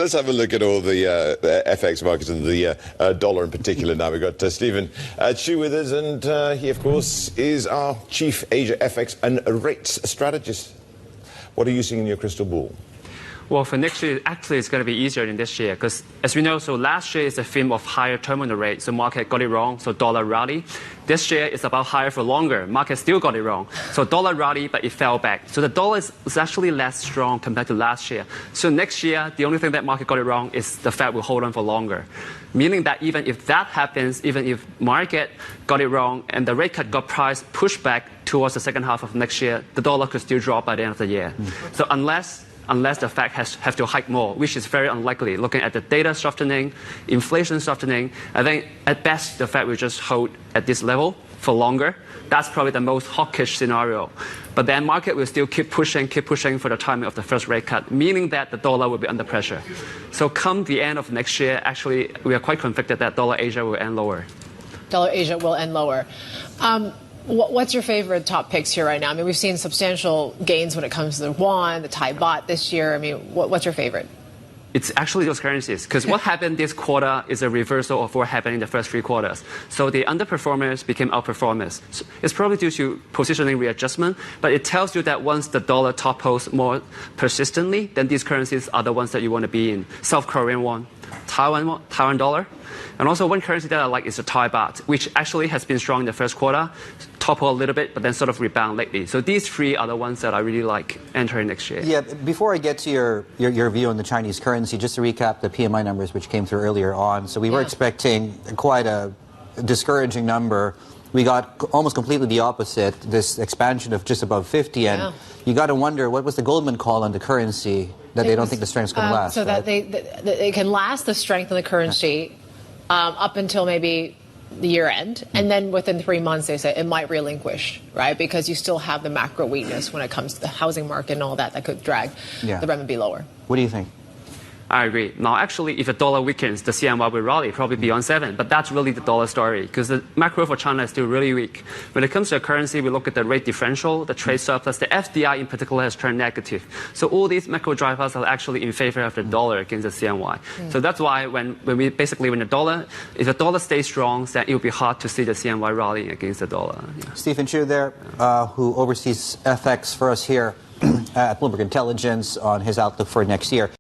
let's have a look at all the FX markets and the dollar in particular now. We've got Stephen Chiu with us, and he, of course, is our Chief Asia FX and Rates Strategist. What are you seeing in your crystal ball? Well, for next year, actually, it's going to be easier than this year because, as we know, so last year is a theme of higher terminal rate, so market got it wrong, so dollar rally. This year is about higher for longer. Market still got it wrong. So dollar rally, but it fell back. So the dollar is actually less strong compared to last year. So next year, the only thing that market got it wrong is the Fed will hold on for longer. Meaning that even if that happens, even if market got it wrong and the rate cut got priced pushed back towards the second half of next year, the dollar could still drop by the end of the year. So unless the Fed have to hike more, which is very unlikely. Looking at the data softening, inflation softening, I think at best the Fed will just hold at this level for longer. That's probably the most hawkish scenario. But then market will still keep pushing for the timing of the first rate cut, meaning that the dollar will be under pressure. So come the end of next year, actually, we are quite convicted that dollar Asia will end lower. Dollar Asia will end lower. What's your favorite top picks here right now? I mean, we've seen substantial gains when it comes to the won, the Thai baht this year. I mean, what's your favorite? It's actually those currencies, because what happened this quarter is a reversal of what happened in the first 3 quarters. So the underperformers became outperformers. So it's probably due to positioning readjustment, but it tells you that once the dollar topples more persistently, then these currencies are the ones that you want to be in. South Korean won, Taiwan dollar. And also one currency that I like is the Thai baht, which actually has been strong in the first quarter, topple a little bit, but then sort of rebound lately. So these 3 are the ones that I really like entering next year. Yeah, before I get to your view on the Chinese currency, just to recap the PMI numbers which came through earlier on. So we were expecting quite a discouraging number. We got almost completely the opposite, this expansion of just above 50. And you got to wonder, what was the Goldman call on the currency that they don't think the strength's going to last? So that they can last the strength of the currency up until maybe the year end, and then within 3 months they say it might relinquish, right? Because you still have the macro weakness when it comes to the housing market and all that could drag the renminbi lower. What do you think? I agree. Now, actually, if the dollar weakens, the CNY will rally, probably beyond 7. But that's really the dollar story, because the macro for China is still really weak. When it comes to the currency, we look at the rate differential, the trade surplus. The FDI in particular has turned negative. So all these macro drivers are actually in favor of the dollar against the CNY. So that's why when the dollar stays strong, then it will be hard to see the CNY rallying against the dollar. Stephen Chiu there, who oversees FX for us here at Bloomberg Intelligence, on his outlook for next year.